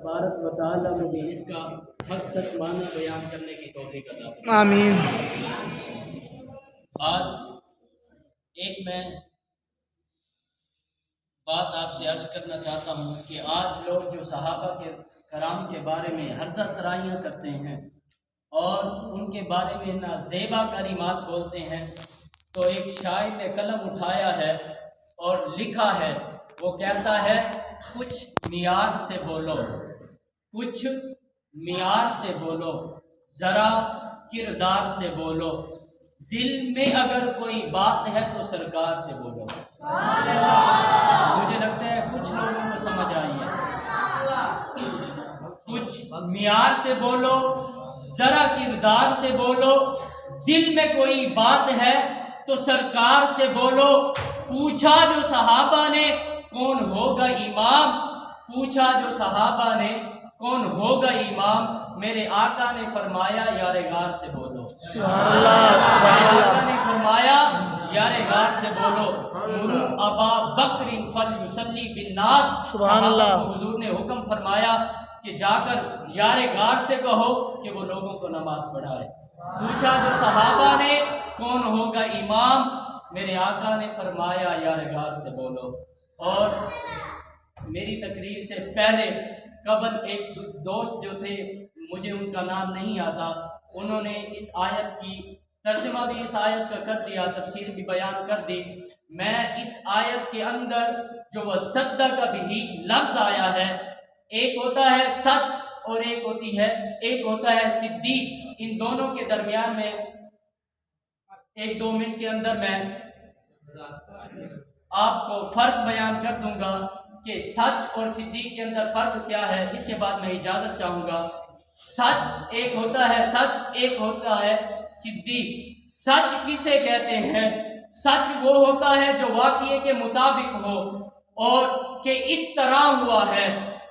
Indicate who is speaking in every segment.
Speaker 1: तबारक व तआला मुझे इसका हक़ माना बयान करने की तौफीक अता फरमाए।
Speaker 2: आमीन।
Speaker 1: आज एक मैं बात आपसे अर्ज करना चाहता हूँ कि आज लोग जो सहाबा के कराम के बारे में हर्जा सराइयाँ करते हैं और उनके बारे में नाज़ेबा कलिमात बोलते हैं, तो एक शायर ने कलम उठाया है और लिखा है, वो कहता है कुछ मियार से बोलो, कुछ मियार से बोलो, ज़रा किरदार से बोलो, दिल में अगर कोई बात है तो सरकार से बोलो। मुझे लगता है कुछ लोगों को समझ आई है। कुछ मियार से बोलो, ज़रा किरदार से बोलो, दिल में कोई बात है तो सरकार से बोलो। पूछा जो सहाबा ने कौन होगा इमाम, पूछा जो सहाबा ने कौन होगा इमाम, मेरे आका ने फरमाया यारे गार से बोलो।
Speaker 2: सुभान अल्लाह, सुभान
Speaker 1: मेरे
Speaker 2: अल्लाह।
Speaker 1: आका ने फरमाया यारे गार से बोलो। मुरू अबा बकरिन फल युसल्ली बिन्नास,
Speaker 2: सुभान अल्लाह।
Speaker 1: हुजूर ने हुक्म फरमाया कि जाकर यारे गार से कहो कि वो लोगों को नमाज पढ़ाए। पूछा जो सहाबा ने कौन होगा इमाम, मेरे आका ने फरमाया यारे गार से बोलो। और मेरी तकरीर से पहले कबल एक दोस्त जो थे, मुझे उनका नाम नहीं आता, उन्होंने इस आयत की तर्जमा भी इस आयत का कर दिया, तफसीर भी बयान कर दी। मैं इस आयत के अंदर जो वह सद्दक़ भी लफ्ज़ आया है, एक होता है सच और एक होता है सिद्दीक। इन दोनों के दरमियान में 1-2 मिनट के अंदर मैं आपको फ़र्क बयान कर दूंगा कि सच और सिद्दीक के अंदर फ़र्क क्या है। इसके बाद मैं इजाज़त चाहूँगा। सच एक होता है सच, एक होता है सिद्दीक। सच किसे कहते हैं? सच वो होता है जो वाक़ये के मुताबिक हो और कि इस तरह हुआ है,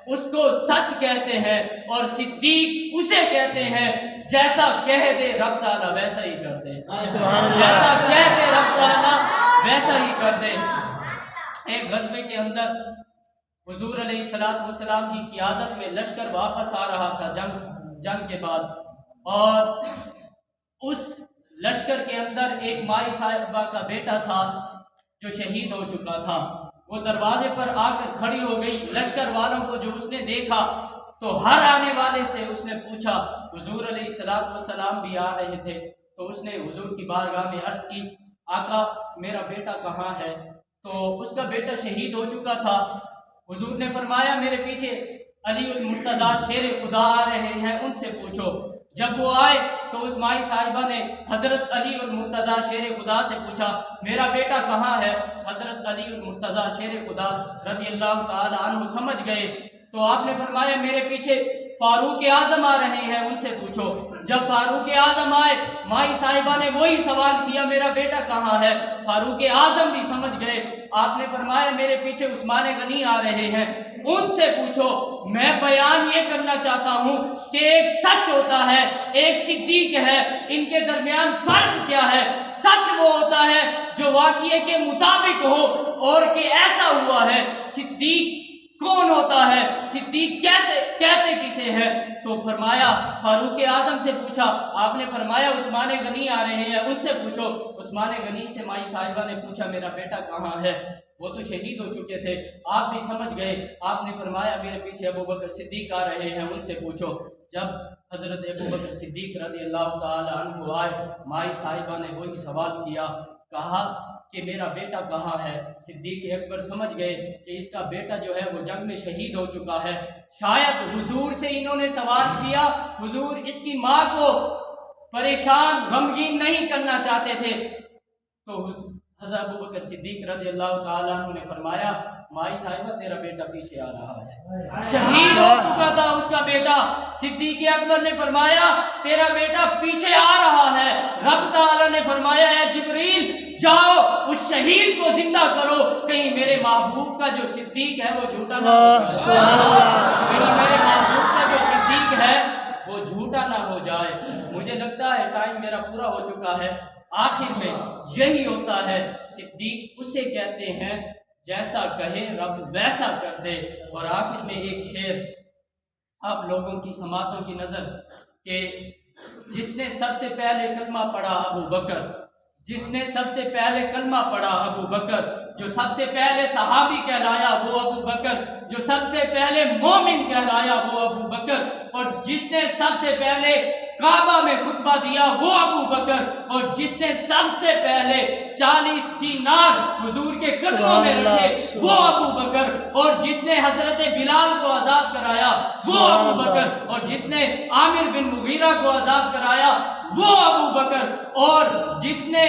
Speaker 1: उसको सच कहते हैं। और सिद्दीक उसे कहते हैं जैसा कह दे रब ताला वैसा ही कर दे, जैसा कह दे रब ताला वैसा ही कर दे। एक ग़ज़वे के अंदर हुज़ूर अलैहिस्सलातु वस्सलाम की क़ियादत में लश्कर वापस आ रहा था जंग के बाद, और उस लश्कर के अंदर एक माई साहिबा का बेटा था जो शहीद हो चुका था। वो दरवाजे पर आकर खड़ी हो गई। लश्कर वालों को जो उसने देखा तो हर आने वाले से उसने पूछा, हुज़ूर अलैहिस्सलातु वस्सलाम भी आ रहे थे, तो उसने हुज़ूर की बारगाह में अर्ज़ की, आका मेरा बेटा कहाँ है? तो उसका बेटा शहीद हो चुका था। हुज़ूर ने फरमाया मेरे पीछे अली उल मुर्तज़ा शेर खुदा आ रहे हैं, उनसे पूछो। जब वो आए तो उस माई साहिबा ने हज़रत अली उल मुर्तज़ा शेर खुदा से पूछा, मेरा बेटा कहाँ है? हज़रत अली उल मुर्तज़ा शेर खुदा रज़ियल्लाहु ताला अन्हु समझ गए, तो आपने फरमाया मेरे पीछे फारूक आज़म आ रहे हैं, उनसे पूछो। जब फारूक आज़म आए, माई साहिबा ने वही सवाल किया, मेरा बेटा कहाँ है? फारूक आज़म भी समझ गए। आपने फरमाया मेरे पीछे उस्मान गनी आ रहे हैं, उनसे पूछो। मैं बयान ये करना चाहता हूँ कि एक सच होता है, एक सिद्दीक है, इनके दरमियान फर्क क्या है? सच वो होता है जो वाक़ये के मुताबिक हो और कि ऐसा हुआ है। सिद्दीक कौन होता है? सिद्दीक कैसे कहते किसे हैं? तो फरमाया फारूक आज़म से पूछा। आपने फरमाया उस्मान गनी आ रहे हैं, उनसे पूछो। उस्मान गनी से माई साहिबा ने पूछा मेरा बेटा कहाँ है? वो तो शहीद हो चुके थे, आप भी समझ गए। आपने फरमाया मेरे पीछे अबू बकर सिद्दीक आ रहे हैं, उनसे पूछो। जब हज़रत अबू बकर सिद्दीक रज़ियल्लाहु ताला अन्हु आए, माई साहिबा ने वही सवाल किया, कहा कि मेरा बेटा कहाँ है? सिद्दीक अकबर समझ गए कि इसका बेटा जो है वो जंग में शहीद हो चुका है। शायद हुजूर से इन्होंने सवाल किया, हुजूर इसकी माँ को परेशान गमगीन नहीं करना चाहते थे। तो हज़रत अबू बकर सिद्दीक रज़ियल्लाहु ताला अन्हु ने फरमाया, माई साहिबा तेरा बेटा पीछे आ रहा है। शहीद हो चुका था उसका बेटा। सिद्दीक अकबर ने फरमाया तेरा बेटा पीछे आ रहा है। रब ताला ने फरमाया है जिब्रील जाओ उस शहीद को जिंदा करो, कहीं मेरे महबूब का जो सिद्दीक है वो झूठा ना हो जाए, कहीं मेरे महबूब का जो सिद्दीक है वो झूठा ना हो जाए। मुझे लगता है टाइम मेरा पूरा हो चुका है। आखिर में यही होता है, सिद्दीक उसे कहते हैं जैसा कहे रब वैसा कर दे। और आखिर में एक शेर آپ لوگوں کی سماعتوں کی نظر کہ جس نے سب سے پہلے کلمہ پڑھا ابو بکر، جس نے سب سے پہلے کلمہ پڑھا ابو بکر، جو سب سے پہلے صحابی کہلایا وہ ابو بکر، جو سب سے پہلے مومن کہلایا وہ ابو بکر، اور جس نے سب سے پہلے کعبہ میں خطبہ دیا وہ ابو بکر، اور جس نے سب سے پہلے 40 دینار حضور کے قدموں میں رکھے وہ ابو بکر، اور جس نے حضرت بلال کو آزاد کرایا وہ ابو بکر، اور جس نے عامر بن مغیرہ کو آزاد کرایا وہ ابو بکر، اور جس نے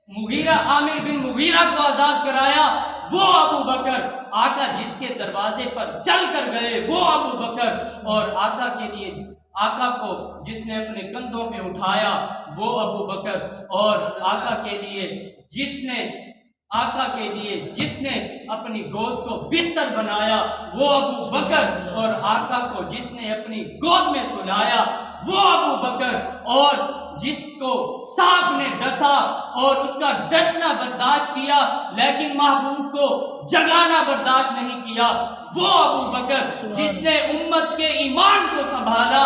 Speaker 1: عامر بن مغیرہ کو آزاد کرایا وہ ابو بکر، آقا جس کے دروازے پر چل کر گئے وہ ابو بکر، اور آقا کو جس نے اپنے کندھوں پہ اٹھایا وہ ابو بکر، اور آقا کے لیے جس نے اپنی گود کو بستر بنایا وہ ابو بکر، اور آقا کو جس نے اپنی گود میں سلایا وہ ابو بکر، اور جس کو سانپ نے ڈسا اور اس کا ڈسنا برداشت کیا لیکن محبوب کو جگانا برداشت نہیں کیا وہ ابو بکر، جس نے امت کے ایمان کو سنبھالا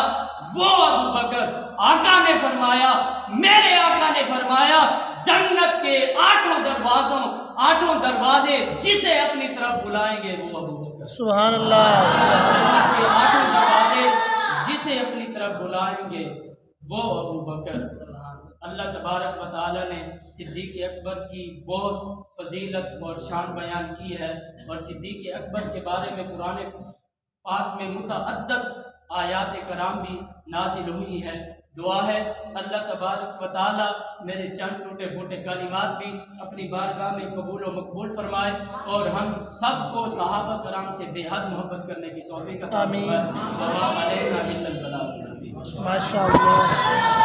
Speaker 1: وہ ابو بکر۔ آقا نے فرمایا، میرے آقا نے فرمایا، جنت کے 8 دروازے جسے اپنی طرف بلائیں گے وہ ابو بکر۔
Speaker 2: سبحان اللہ۔
Speaker 1: جنت کے 8 دروازے جسے اپنی طرف بلائیں گے وہ ابو بکر۔ اللہ تبارک و تعالیٰ نے صدیق اکبر کی بہت فضیلت اور شان بیان کی ہے، اور صدیق اکبر کے بارے میں قرآن پاک میں متعدد آیات کرام بھی نازل ہوئی ہیں۔ دعا ہے اللہ تبارک و تعالیٰ میرے چند ٹوٹے پھوٹے کلمات بھی اپنی بارگاہ میں قبول و مقبول فرمائے، اور ہم سب کو صحابہ کرام سے بے حد محبت کرنے کی توفیق عطا فرمائے۔ وما علینا الا البلاغ۔
Speaker 2: ماشاء اللہ۔